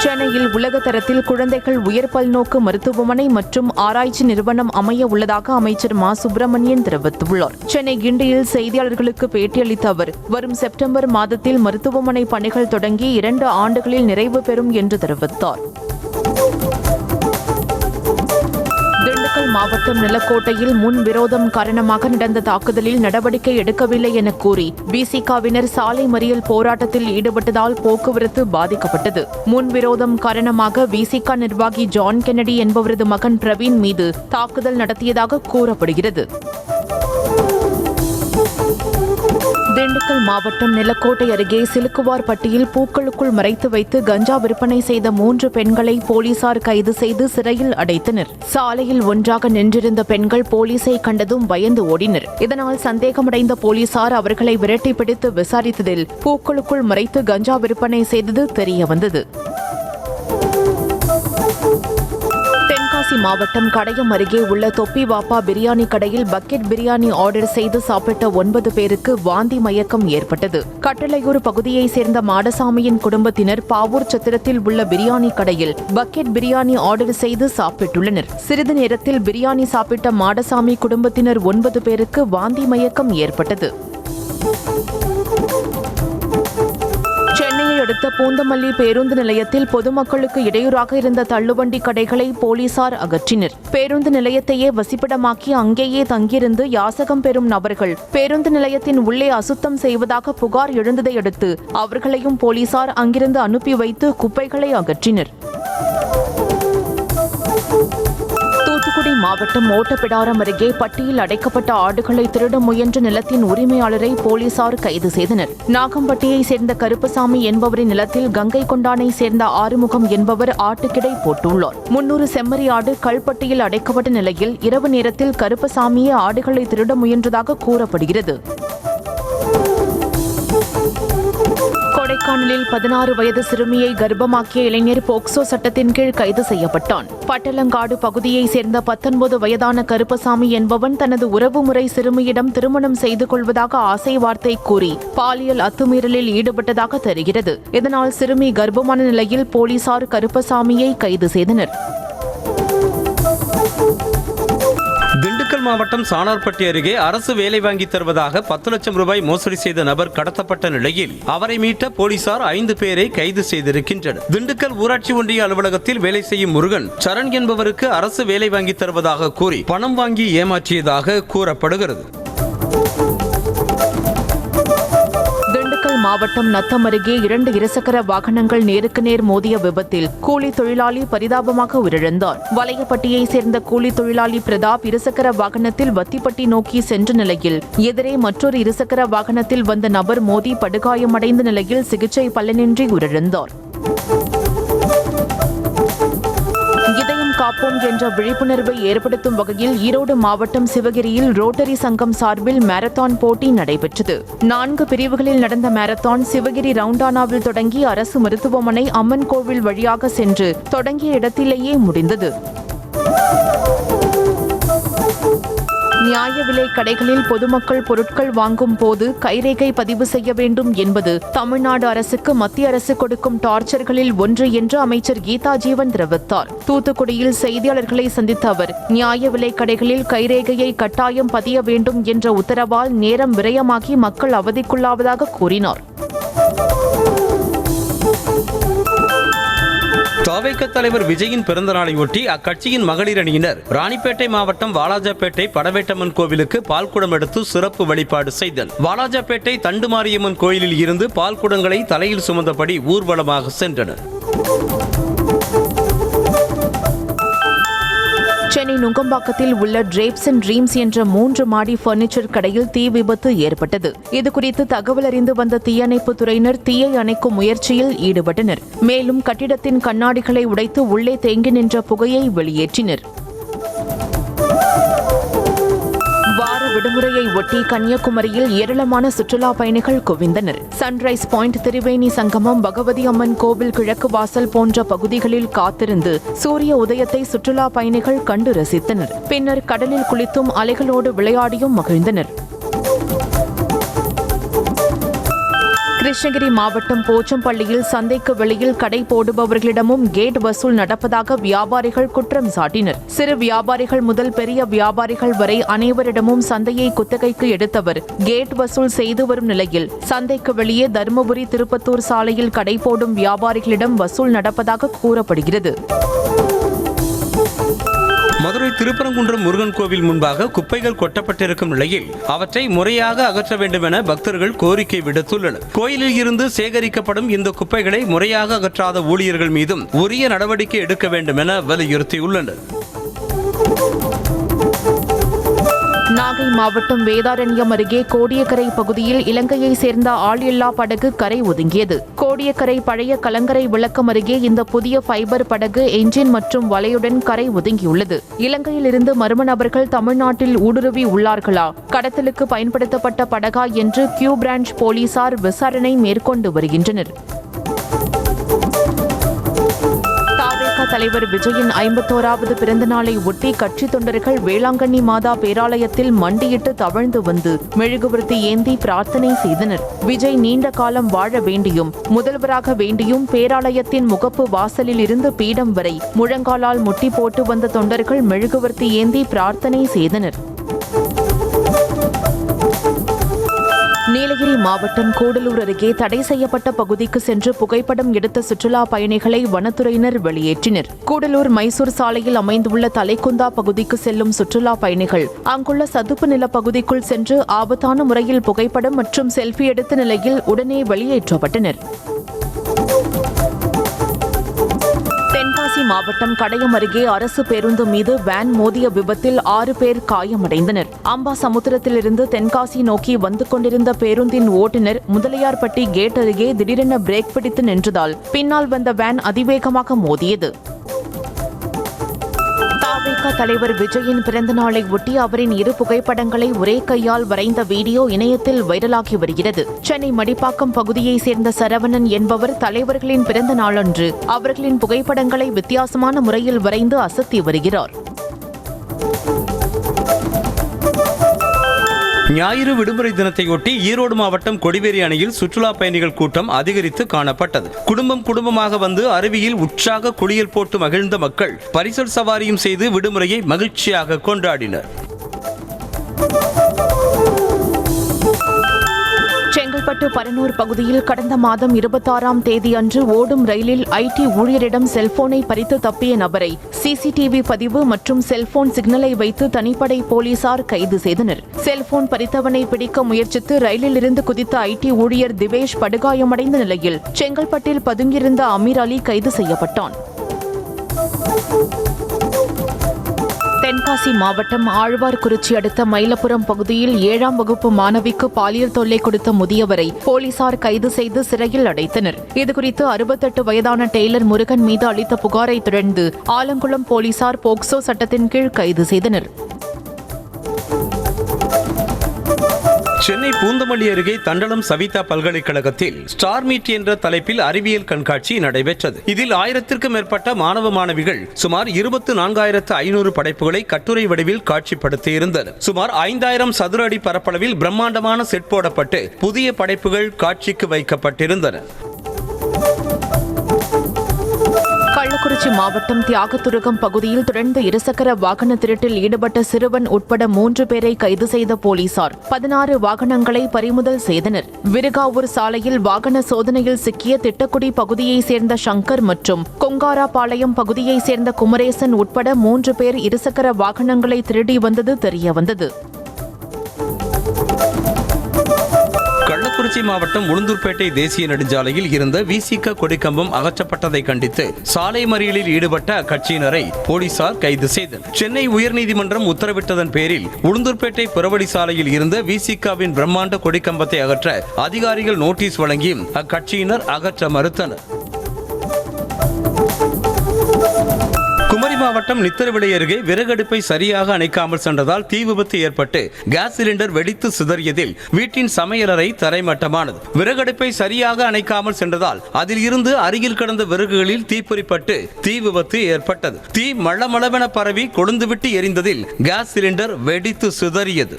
சென்னையில் உலக தரத்தில் குழந்தைகள் உயர் பல்நோக்கு மருத்துவமனை மற்றும் ஆராய்ச்சி நிறுவனம் அமைய உள்ளதாக அமைச்சர் மா சுப்பிரமணியன் தெரிவித்துள்ளார். சென்னை கிண்டியில் செய்தியாளர்களுக்கு பேட்டியளித்த அவர் வரும் செப்டம்பர் மாதத்தில் மருத்துவமனை பணிகள் தொடங்கி 2 ஆண்டுகளில் நிறைவு பெறும் என்று தெரிவித்தார். திண்டுக்கல் மாவட்டம் நிலக்கோட்டையில் முன் விரோதம் காரணமாக நடந்த தாக்குதலில் நடவடிக்கை எடுக்கவில்லை என கூறி பிசிகவினர் சாலை மறியல் போராட்டத்தில் ஈடுபட்டதால் போக்குவரத்து பாதிக்கப்பட்டது. முன் விரோதம் காரணமாக பிசிக நிர்வாகி ஜான் கென்னடி என்பவரது மகன் பிரவீன் மீது தாக்குதல் நடத்தியதாக கூறப்படுகிறது. திண்டுக்கல் மாவட்டம் நிலக்கோட்டை அருகே சிலுக்குவார்பட்டியில் பூக்களுக்குள் மறைத்து வைத்து கஞ்சா விற்பனை செய்த 3 பெண்களை போலீசார் கைது செய்து சிறையில் அடைத்தனர். சாலையில் ஒன்றாக நின்றிருந்த பெண்கள் போலீசை கண்டதும் பயந்து ஓடினர். இதனால் சந்தேகமடைந்த போலீசார் அவர்களை விரட்டி பிடித்து விசாரித்ததில் பூக்களுக்குள் மறைத்து கஞ்சா விற்பனை செய்தது தெரியவந்தது. தென்காசி மாவட்டம் கடையம் அருகே உள்ள தொப்பி வாப்பா பிரியாணி கடையில் பக்கெட் பிரியாணி ஆர்டர் செய்து சாப்பிட்ட 9 பேருக்கு வாந்தி மயக்கம் ஏற்பட்டது. கட்டளையூர் பகுதியைச் சேர்ந்த மாடசாமியின் குடும்பத்தினர் பாவூர் சத்திரத்தில் உள்ள பிரியாணி கடையில் பக்கெட் பிரியாணி ஆர்டர் செய்து சாப்பிட்டுள்ளனர். சிறிது நேரத்தில் பிரியாணி சாப்பிட்ட மாடசாமி குடும்பத்தினர் 9 பேருக்கு வாந்தி மயக்கம் ஏற்பட்டது. சென்னையை அடுத்த பூந்தமல்லி பேருந்து நிலையத்தில் பொதுமக்களுக்கு இடையூறாக இருந்த தள்ளுவண்டி கடைகளை போலீசார் அகற்றினர். பேருந்து நிலையத்தையே வசிப்பிடமாக்கி அங்கேயே தங்கியிருந்து யாசகம் பெறும் நபர்கள் பேருந்து நிலையத்தின் உள்ளே அசுத்தம் செய்வதாக புகார் எழுந்ததை அடுத்து அவர்களையும் போலீசார் அங்கிருந்து அனுப்பி வைத்து குப்பைகளை அகற்றினர். தூத்துக்குடி மாவட்டம் ஓட்டப்பிடாரம் அருகே பட்டியில் அடைக்கப்பட்ட ஆடுகளை திருட முயன்ற நிலத்தின் உரிமையாளரை போலீசார் கைது செய்தனர். நாகம்பட்டியை சேர்ந்த கருப்பசாமி என்பவரின் நிலத்தில் கங்கை கொண்டானை சேர்ந்த ஆறுமுகம் என்பவர் ஆட்டுக்கிடை போட்டுள்ளார். 300 செம்மறி ஆடு கல்பட்டியில் அடைக்கப்பட்ட நிலையில் இரவு நேரத்தில் கருப்பசாமியே ஆடுகளை திருட முயன்றதாக கூறப்படுகிறது. கொடைக்கானலில் 16 வயது சிறுமியை கர்ப்பமாக்கிய இளைஞர் போக்சோ சட்டத்தின் கீழ் கைது செய்யப்பட்டான். பட்டலங்காடு பகுதியைச் சேர்ந்த 19 வயதான கருப்பசாமி என்பவன் தனது உறவுமுறை சிறுமியிடம் திருமணம் செய்து கொள்வதாக ஆசை வார்த்தை கூறி பாலியல் அத்துமீறலில் ஈடுபட்டதாக தெரிகிறது. இதனால் சிறுமி கர்ப்பமான நிலையில் போலீசார் கருப்பசாமியை கைது செய்தனர். திண்டுக்கல் மாவட்டம் சாணார்பட்டி அருகே அரசு வேலை வாங்கி தருவதாக 10 லட்சம் ரூபாய் மோசடி செய்த நபர் கடத்தப்பட்ட நிலையில் அவரை மீட்ட போலீசார் 5 பேரை கைது செய்திருக்கின்றனர். திண்டுக்கல் ஊராட்சி ஒன்றிய அலுவலகத்தில் வேலை செய்யும் முருகன் சரண் என்பவருக்கு அரசு வேலை வாங்கி தருவதாக கூறி பணம் வாங்கி ஏமாற்றியதாக கூறப்படுகிறது. மாவட்டம் நத்தம் அருகே 2 இருசக்கர வாகனங்கள் நேருக்கு நேர் மோதிய விபத்தில் கூலி தொழிலாளி பரிதாபமாக உயிரிழந்தார். வலையப்பட்டியைச் சேர்ந்த கூலி தொழிலாளி பிரதாப் இருசக்கர வாகனத்தில் வத்திப்பட்டி நோக்கி சென்ற நிலையில் எதிரே மற்றொரு இருசக்கர வாகனத்தில் வந்த நபர் மோதி படுகாயமடைந்த நிலையில் சிகிச்சை பலனின்றி உயிரிழந்தார். இதயம் காப்போம் என்ற விழிப்புணர்வை ஏற்படுத்தும் வகையில் ஈரோடு மாவட்டம் சிவகிரியில் ரோட்டரி சங்கம் சார்பில் மாரத்தான் போட்டி நடைபெற்றது. 4 பிரிவுகளில் நடந்த மாரத்தான் சிவகிரி ரவுண்டானாவில் தொடங்கி அரசு மருத்துவமனை அம்மன் கோவில் வழியாக சென்று தொடங்கிய இடத்திலேயே முடிந்தது. நியாய விலை கடைகளில் பொதுமக்கள் பொருட்கள் வாங்கும் போது கைரேகை பதிவு செய்ய வேண்டும் என்பது தமிழ்நாடு அரசுக்கு மத்திய அரசு கொடுக்கும் டார்ச்சர்களில் ஒன்று என்று அமைச்சர் கீதா ஜீவன் தெரிவித்தார். தூத்துக்குடியில் செய்தியாளர்களை சந்தித்த அவர் நியாய விலை கடைகளில் கைரேகையை கட்டாயம் பதிய வேண்டும் என்ற உத்தரவால் நேரம் விரயமாகி மக்கள் அவதிக்குள்ளாவதாக கூறினார். தவேக தலைவர் விஜயின் பிறந்த நாளையொட்டி அக்கட்சியின் மகளிர் அணியினர் ராணிப்பேட்டை மாவட்டம் வாலாஜாப்பேட்டை படவேட்டம்மன் கோவிலுக்கு பால்குடம் எடுத்து சிறப்பு வழிபாடு செய்தனர். வாலாஜாப்பேட்டை தண்டுமாரியம்மன் கோயிலில் இருந்து பால்குடங்களை தலையில் சுமந்தபடி ஊர்வலமாக சென்றனர். சென்னை நுங்கம்பாக்கத்தில் உள்ள டிரேப்ஸ் அண்ட் ட்ரீம்ஸ் என்ற 3 மாடி பர்னிச்சர் கடையில் தீ விபத்து ஏற்பட்டது. இதுகுறித்து தகவல் அறிந்து வந்த தீயணைப்புத் துறையினர் தீயை அணைக்கும் முயற்சியில் ஈடுபட்டனர். மேலும் கட்டிடத்தின் கண்ணாடிகளை உடைத்து உள்ளே தேங்கி நின்ற புகையை வெளியேற்றினர். விடுமுறையை ஒட்டி கன்னியாகுமரியில் ஏராளமான சுற்றுலா பயணிகள் குவிந்தனர். சன்ரைஸ் பாயிண்ட், திரிவேணி சங்கமம், பகவதி அம்மன் கோவில் கிழக்கு வாசல் போன்ற பகுதிகளில் காத்திருந்து சூரிய உதயத்தை சுற்றுலா பயணிகள் கண்டு ரசித்தனர். பின்னர் கடலில் குளித்தும் அலைகளோடு விளையாடியும் மகிழ்ந்தனர். கிருஷ்ணகிரி மாவட்டம் போச்சம்பள்ளியில் சந்தைக்கு வெளியில் கடை போடுபவர்களிடமும் கேட் வசூல் நடப்பதாக வியாபாரிகள் குற்றம் சாட்டினர். சிறு வியாபாரிகள் முதல் பெரிய வியாபாரிகள் வரை அனைவரிடமும் சந்தையை குத்தகைக்கு எடுத்தவர் கேட் வசூல் செய்து வரும் நிலையில் சந்தைக்கு வெளியே தருமபுரி திருப்பத்தூர் சாலையில் கடை போடும் வியாபாரிகளிடம் வசூல் நடப்பதாக கூறப்படுகிறது. மதுரை திருப்பரங்குன்றம் முருகன் கோவில் முன்பாக குப்பைகள் கொட்டப்பட்டிருக்கும் நிலையில் அவற்றை முறையாக அகற்ற வேண்டும் என பக்தர்கள் கோரிக்கை விடுத்துள்ளனர். கோயிலில் இருந்து சேகரிக்கப்படும் இந்த குப்பைகளை முறையாக அகற்றாத ஊழியர்கள் மீதும் உரிய நடவடிக்கை எடுக்க வேண்டும் என வலியுறுத்தியுள்ளனர். நாகை மாவட்டம் வேதாரண்யம் அருகே கோடியக்கரை பகுதியில் இலங்கையை சேர்ந்த ஆள் இல்லா படகு கரை ஒதுங்கியது. கோடியக்கரை பழைய கலங்கரை விளக்கம் அருகே இந்த புதிய ஃபைபர் படகு என்ஜின் மற்றும் வலையுடன் கரை ஒதுங்கியுள்ளது. இலங்கையில் இருந்து மர்ம நபர்கள் தமிழ்நாட்டில் ஊடுருவி உள்ளார்களா, கடத்தலுக்கு பயன்படுத்தப்பட்ட படகா என்று கியூ பிரான்ச் போலீசார் விசாரணை மேற்கொண்டு வருகின்றனர். தலைவர் விஜயின் 51வது பிறந்த நாளை ஒட்டி கட்சி தொண்டர்கள் வேளாங்கண்ணி மாதா பேராலயத்தில் மண்டியிட்டு தவழ்ந்து வந்து மெழுகுவர்த்தி ஏந்தி பிரார்த்தனை செய்தனர். விஜய் நீண்ட காலம் வாழ வேண்டியும் முதல்வராக வேண்டியும் பேராலயத்தின் முகப்பு வாசலில் இருந்து பீடம் வரை முழங்காலால் முட்டி போட்டு வந்த தொண்டர்கள் மெழுகுவர்த்தி ஏந்தி பிரார்த்தனை செய்தனர். நீலகிரி மாவட்டம் கூடலூர் அருகே தடை செய்யப்பட்ட பகுதிக்கு சென்று புகைப்படம் எடுத்த சுற்றுலா பயணிகளை வனத்துறையினர் வெளியேற்றினர். கூடலூர் மைசூர் சாலையில் அமைந்துள்ள தலைக்குந்தா பகுதிக்கு செல்லும் சுற்றுலா பயணிகள் அங்குள்ள சதுப்பு நில பகுதிக்குள் சென்று ஆபத்தான முறையில் புகைப்படம் மற்றும் செல்ஃபி எடுத்த நிலையில் உடனே வெளியேற்றப்பட்டனர். தென்காசி மாவட்டம் கடையம் அருகே அரசு பேருந்து மீது வேன் மோதிய விபத்தில் 6 பேர் காயமடைந்தனர். அம்பாசமுத்திரத்திலிருந்து தென்காசி நோக்கி வந்து கொண்டிருந்த பேருந்தின் ஓட்டுநர் முதலியார்பட்டி கேட் அருகே திடீரென பிரேக் பிடித்து நின்றதால் பின்னால் வந்த வேன் அதிவேகமாக மோதியது. தவிக தலைவர் விஜயின் பிறந்த நாளை ஒட்டி அவரின் 2 புகைப்படங்களை ஒரே கையால் வரைந்த வீடியோ இணையத்தில் வைரலாகி வருகிறது. சென்னை மடிப்பாக்கம் பகுதியைச் சேர்ந்த சரவணன் என்பவர் தலைவர்களின் பிறந்த நாளன்று அவர்களின் புகைப்படங்களை வித்தியாசமான முறையில் வரைந்து அசத்தி வருகிறார். ஞாயிறு விடுமுறை தினத்தையொட்டி ஈரோடு மாவட்டம் கொடிவேரி அணையில் சுற்றுலா பயணிகள் கூட்டம் அதிகரித்து காணப்பட்டது. குடும்பமாக வந்து அருவியில் உற்சாக குளியல் போட்டு மகிழ்ந்த மக்கள் பரிசல் சவாரியும் செய்து விடுமுறையை மகிழ்ச்சியாக கொண்டாடினர். செங்கல்பட்டு பரனூர் பகுதியில் கடந்த மாதம் 26ஆம் தேதி அன்று ஓடும் ரயிலில் ஐடி ஊழியரிடம் செல்போனை பறித்து தப்பிய நபரை சிசிடிவி பதிவு மற்றும் செல்போன் சிக்னலை வைத்து தனிப்படை போலீசார் கைது செய்தனர். செல்போன் பறித்தவனை பிடிக்க முயற்சித்து ரயிலில் இருந்து குதித்த ஐடி ஊழியர் திவேஷ் படுகாயமடைந்த நிலையில் செங்கல்பட்டில் பதுங்கியிருந்த அமீர் அலி கைது செய்யப்பட்டான். தென்காசி மாவட்டம் ஆழ்வார்குறிச்சி அடுத்த மயிலப்புரம் பகுதியில் 7ஆம் வகுப்பு மாணவிக்கு பாலியல் தொல்லை கொடுத்த முதியவரை போலீசார் கைது செய்து சிறையில் அடைத்தனர். இதுகுறித்து 68 வயதான டெய்லர் முருகன் மீது அளித்த புகாரை தொடர்ந்து ஆலங்குளம் போலீசார் போக்சோ சட்டத்தின் கீழ் கைது செய்தனர். சென்னை பூந்தமல்லி அருகே தண்டலம் சவிதா பல்கலைக்கழகத்தில் ஸ்டார் மீட் என்ற தலைப்பில் அறிவியல் கண்காட்சி நடைபெற்றது. இதில் 1000க்கும் மேற்பட்ட மாணவ மாணவிகள் சுமார் 24,500 படைப்புகளை கட்டுரை வடிவில் காட்சிப்படுத்தியிருந்தனர். சுமார் 5000 சதுர அடி பரப்பளவில் பிரம்மாண்டமான செட் போடப்பட்டு புதிய படைப்புகள் காட்சிக்கு வைக்கப்பட்டிருந்தன. கள்ளக்குறிச்சி மாவட்டம் தியாகதுருகம் பகுதியில் தொடர்ந்து இருசக்கர வாகன திருட்டில் ஈடுபட்ட சிறுவன் உட்பட 3 பேரை கைது செய்த போலீசார் 16 வாகனங்களை பறிமுதல் செய்தனர். விருகாவூர் சாலையில் வாகன சோதனையில் சிக்கிய திட்டக்குடி பகுதியைச் சேர்ந்த சங்கர் மற்றும் கொங்காராபாளையம் பகுதியைச் சேர்ந்த குமரேசன் உட்பட 3 பேர் இருசக்கர வாகனங்களை திருடி வந்தது தெரியவந்தது. கள்ளக்குறிச்சி மாவட்டம் உளுந்தூர்பேட்டை தேசிய நெடுஞ்சாலையில் இருந்த விசிக கொடிக்கம்பம் அகற்றப்பட்டதை கண்டித்து சாலை மறியலில் ஈடுபட்ட அக்கட்சியினரை போலீசார் கைது செய்தனர். சென்னை உயர்நீதிமன்றம் உத்தரவிட்டதன் பேரில் உளுந்தூர்பேட்டை புறவழி சாலையில் இருந்த விசிகாவின் பிரம்மாண்ட கொடிக்கம்பத்தை அகற்ற அதிகாரிகள் நோட்டீஸ் வழங்கியும் அக்கட்சியினர் அகற்ற மறுத்தனர். குமரி மாவட்டம் நித்தரவிளை அருகே விறகடுப்பை சரியாக அணைக்காமல் சென்றதால் தீ விபத்து ஏற்பட்டு கேஸ் சிலிண்டர் வெடித்து சிதறியதில் வீட்டின் சமையலறை தரைமட்டமானது. விறகடுப்பை சரியாக அணைக்காமல் சென்றதால் அதில் இருந்து அருகில் கிடந்த விறகுகளில் தீப்பொறிப்பட்டு தீ விபத்து ஏற்பட்டது. தீ மளமளவென பரவி கொழுந்துவிட்டு எரிந்ததில் கேஸ் சிலிண்டர் வெடித்து சிதறியது.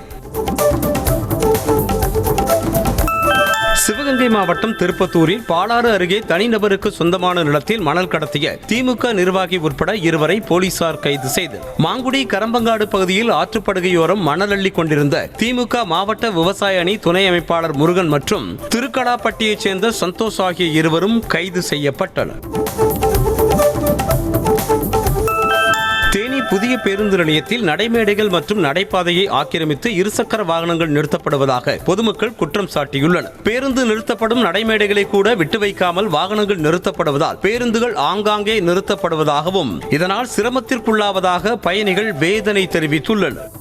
சிவகங்கை மாவட்டம் திருப்பத்தூரில் பாலாறு அருகே தனிநபருக்கு சொந்தமான நிலத்தில் மணல் கடத்திய திமுக நிர்வாகி உட்பட 2 பேரை போலீசார் கைது செய்தனர். மாங்குடி கரம்பங்காடு பகுதியில் ஆற்றுப்படுகையோரம் மணல் அள்ளி கொண்டிருந்த திமுக மாவட்ட விவசாய அணி துணை அமைப்பாளர் முருகன் மற்றும் திருக்கடாப்பட்டியைச் சேர்ந்த சந்தோஷ் ஆகிய 2 பேரும் கைது செய்யப்பட்டனர். தேனி புதிய பேருந்து நிலையத்தில் நடைமேடைகள் மற்றும் நடைபாதையை ஆக்கிரமித்து இருசக்கர வாகனங்கள் நிறுத்தப்படுவதாக பொதுமக்கள் குற்றம் சாட்டியுள்ளனர். பேருந்து நிறுத்தப்படும் நடைமேடைகளை கூட விட்டு வைக்காமல் வாகனங்கள் நிறுத்தப்படுவதால் பேருந்துகள் ஆங்காங்கே நிறுத்தப்படுவதாகவும் இதனால் சிரமத்திற்குள்ளாவதாக பயணிகள் வேதனை தெரிவித்துள்ளனர்.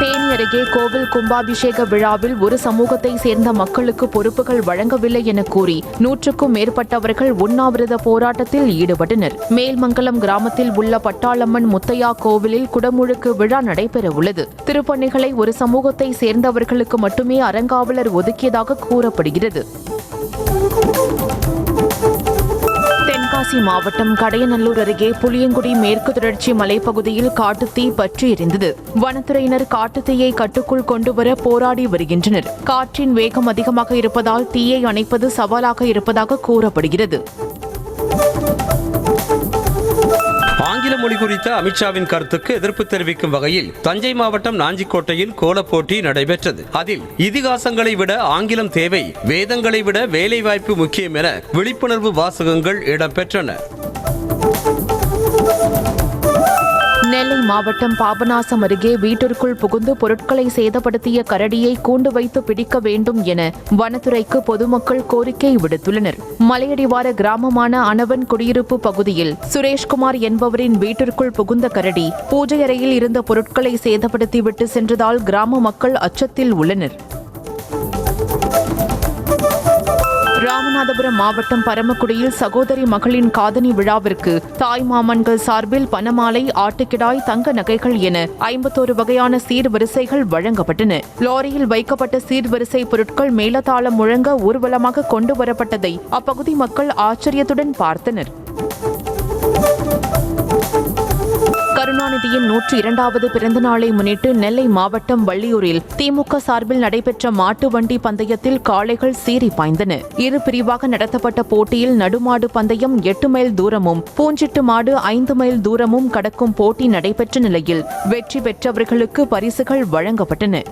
தேனி அருகே கோவில் கும்பாபிஷேக விழாவில் ஒரு சமூகத்தை சேர்ந்த மக்களுக்கு பொறுப்புகள் வழங்கவில்லை என கூறி 100க்கும் மேற்பட்டவர்கள் உண்ணாவிரத போராட்டத்தில் ஈடுபட்டனர். மேல்மங்கலம் கிராமத்தில் உள்ள பட்டாளம்மன் முத்தையா கோவிலில் குடமுழுக்கு விழா நடைபெறவுள்ளது. திருப்பணிகளை ஒரு சமூகத்தை சேர்ந்தவர்களுக்கு மட்டுமே அறங்காவலர் ஒதுக்கியதாக கூறப்படுகிறது. தென்காசி மாவட்டம் கடையநல்லூர் அருகே புளியங்குடி மேற்கு தொடர்ச்சி மலைப்பகுதியில் காட்டுத்தீ பற்றி எரிந்தது. வனத்துறையினர் காட்டுத்தீயை கட்டுக்குள் கொண்டுவர போராடி வருகின்றனர். காற்றின் வேகம் அதிகமாக இருப்பதால் தீயை அணைப்பது சவாலாக இருப்பதாக கூறப்படுகிறது. ஆங்கில மொழி குறித்த அமித்ஷாவின் கருத்துக்கு எதிர்ப்பு தெரிவிக்கும் வகையில் தஞ்சை மாவட்டம் நாஞ்சிக்கோட்டையில் கோலப் போட்டி நடைபெற்றது. அதில் இதிகாசங்களை விட ஆங்கிலம் தேவை, வேதங்களை விட வேலைவாய்ப்பு முக்கியம் என விழிப்புணர்வு வாசகங்கள் இடம்பெற்றன. நெல்லை மாவட்டம் பாபநாசம் அருகே வீட்டிற்குள் புகுந்து பொருட்களை சேதப்படுத்திய கரடியை கூண்டு வைத்து பிடிக்க வேண்டும் என வனத்துறைக்கு பொதுமக்கள் கோரிக்கை விடுத்துள்ளனர். மலையடிவார கிராமமான அனவன் குடியிருப்பு பகுதியில் சுரேஷ்குமார் என்பவரின் வீட்டிற்குள் புகுந்த கரடி பூஜை அறையில் இருந்த பொருட்களை சேதப்படுத்திவிட்டு சென்றதால் கிராம மக்கள் அச்சத்தில் உள்ளனர். ராமநாதபுரம் மாவட்டம் பரமக்குடியில் சகோதரி மகளின் காதணி விழாவிற்கு தாய் மாமன்கள் சார்பில் பணமாலை, ஆட்டுக்கிடாய், தங்க நகைகள் என 51 வகையான சீர்வரிசைகள் வழங்கப்பட்டன. லாரியில் வைக்கப்பட்ட சீர்வரிசை பொருட்கள் மேளதாளம் முழங்க ஊர்வலமாக கொண்டு வரப்பட்டதை அப்பகுதி மக்கள் ஆச்சரியத்துடன் பார்த்தனர். கருணாநிதியின் 102வது பிறந்த நாளை முன்னிட்டு நெல்லை மாவட்டம் வள்ளியூரில் திமுக சார்பில் நடைபெற்ற மாட்டு வண்டி பந்தயத்தில் காளைகள் சீறி பாய்ந்தன. இரு பிரிவாக நடத்தப்பட்ட போட்டியில் நடுமாடு பந்தயம் 8 மைல் தூரமும், பூஞ்சிட்டு மாடு 5 மைல் தூரமும் கடக்கும் போட்டி நடைபெற்ற நிலையில் வெற்றி பெற்றவர்களுக்கு பரிசுகள் வழங்கப்பட்டன.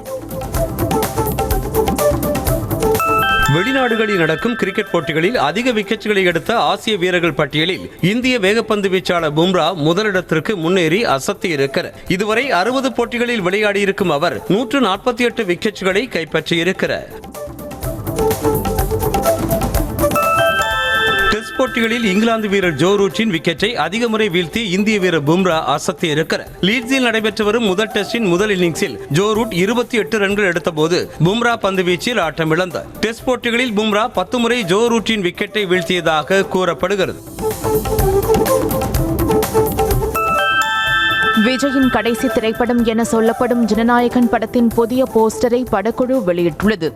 வெளிநாடுகளில் நடக்கும் கிரிக்கெட் போட்டிகளில் அதிக விக்கெட்டுகளை எடுத்த ஆசிய வீரர்கள் பட்டியலில் இந்திய வேகப்பந்து வீச்சாளர் பும்ரா முதலிடத்திற்கு முன்னேறி அசத்தி இருக்கிறார். இதுவரை 60 போட்டிகளில் விளையாடியிருக்கும் அவர் 148 விக்கெட்டுகளை கைப்பற்றியிருக்கிறார். டெஸ்ட் போட்டிகளில் இங்கிலாந்து வீரர் ஜோ ரூட்டின் விக்கெட்டை அதிக முறை வீழ்த்தி இந்திய வீரர் பும்ரா அசத்தி இருக்கிறார். லீட்ஸில் நடைபெற்று வரும் முதல் டெஸ்டின் முதல் இன்னிங்ஸில் ஜோ ரூட் 28 ரன்கள் எடுத்தபோது பும்ரா பந்து வீச்சில் ஆட்டமிழந்தார். டெஸ்ட் போட்டிகளில் பும்ரா 10 முறை ஜோ ரூட்டின் விக்கெட்டை வீழ்த்தியதாக கூறப்படுகிறது. விஜயின் கடைசி திரைப்படம் என சொல்லப்படும் ஜனநாயகன் படத்தின் புதிய போஸ்டரை படக்குழு வெளியிட்டுள்ளது.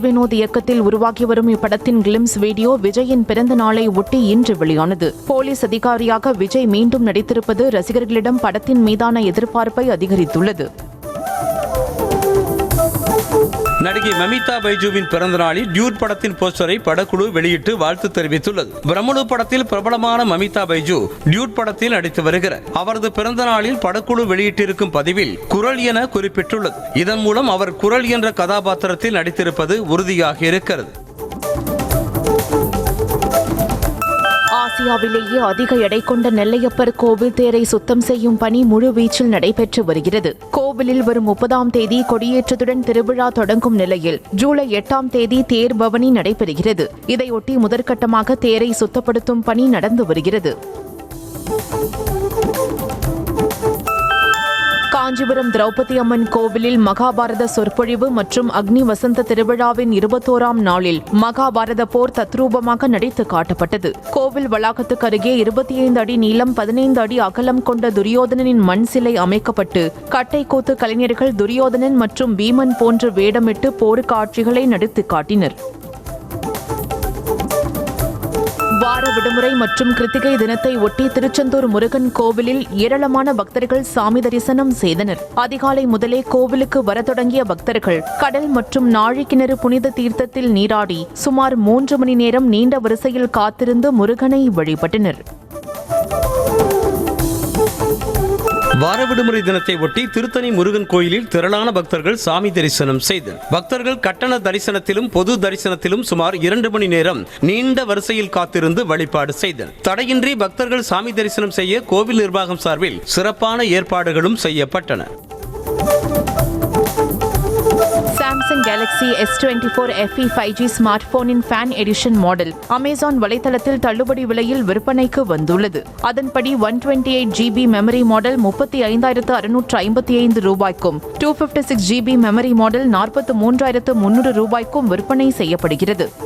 வினோத் இயக்கத்தில் உருவாகி வரும் இப்படத்தின் கிளிம்ஸ் வீடியோ விஜயின் பிறந்த நாளை ஒட்டி இன்று வெளியானது. போலீஸ் அதிகாரியாக விஜய் மீண்டும் நடித்திருப்பது ரசிகர்களிடம் படத்தின் மீதான எதிர்பார்ப்பை அதிகரித்துள்ளது. நடிகை மமிதா பைஜுவின் பிறந்த நாளில் டியூட் படத்தின் போஸ்டரை படக்குழு வெளியிட்டு வாழ்த்து தெரிவித்துள்ளது. பிரம்மணு படத்தில் பிரபலமான மமிதா பைஜு டியூட் படத்தில் நடித்து வருகிறார். அவரது பிறந்த நாளில் படக்குழு வெளியிட்டிருக்கும் பதிவில் குரல் என குறிப்பிட்டுள்ளது. இதன் மூலம் அவர் குரல் என்ற கதாபாத்திரத்தில் நடித்திருப்பது உறுதியாகி இருக்கிறது. ஆசியாவிலேயே அதிக எடை கொண்ட நெல்லையப்பர் கோவில் தேரை சுத்தம் செய்யும் பணி முழுவீச்சில் நடைபெற்று வருகிறது. கோவிலில் வரும் 30ஆம் தேதி கொடியேற்றத்துடன் திருவிழா தொடங்கும் நிலையில் ஜூலை 8ஆம் தேதி தேர் பவனி நடைபெறுகிறது. இதையொட்டி முதற்கட்டமாக தேரை சுத்தப்படுத்தும் பணி நடந்து வருகிறது. காஞ்சிபுரம் திரௌபதி அம்மன் கோவிலில் மகாபாரத சொற்பொழிவு மற்றும் அக்னி வசந்த திருவிழாவின் 21ஆம் நாளில் மகாபாரத போர் தத்ரூபமாக நடித்து காட்டப்பட்டது. கோவில் வளாகத்துக்கு அருகே 25 அடி நீளம் 15 அடி அகலம் கொண்ட துரியோதனனின் மண் சிலை அமைக்கப்பட்டு கட்டைக்கூத்து கலைஞர்கள் துரியோதனன் மற்றும் பீமன் போன்று வேடமிட்டு போர்க்காட்சிகளை நடித்து காட்டினர். வார விடுமுறை மற்றும் கிருத்திகை தினத்தை ஒட்டி திருச்செந்தூர் முருகன் கோவிலில் ஏராளமான பக்தர்கள் சாமி தரிசனம் செய்தனர். அதிகாலை முதலே கோவிலுக்கு வர தொடங்கிய பக்தர்கள் கடல் மற்றும் நாழிக்கிணறு புனித தீர்த்தத்தில் நீராடி சுமார் 3 மணி நேரம் நீண்ட வரிசையில் காத்திருந்து முருகனை வழிபட்டனர். வார விடுமுறை தினத்தை ஒட்டி திருத்தணி முருகன் கோயிலில் திரளான பக்தர்கள் சாமி தரிசனம் செய்தனர். பக்தர்கள் கட்டண தரிசனத்திலும் பொது தரிசனத்திலும் சுமார் 2 மணி நேரம் நீண்ட வரிசையில் காத்திருந்து வழிபாடு செய்தனர். தடையின்றி பக்தர்கள் சாமி தரிசனம் செய்ய கோவில் நிர்வாகம் சார்பில் சிறப்பான ஏற்பாடுகளும் செய்யப்பட்டன. Samsung Galaxy S24 FE 5G smart போனின் ஃபேன் எடிஷன் மாடல் அமேசான் வலைதளத்தில் தள்ளுபடி விலையில் விற்பனைக்கு வந்துள்ளது. அதன்படி 128 GB மெமரி மாடல் 35,655 ரூபாய்க்கும் 256 GB மெமரி மாடல் 43,300 ரூபாய்க்கும் விற்பனை செய்யப்படுகிறது.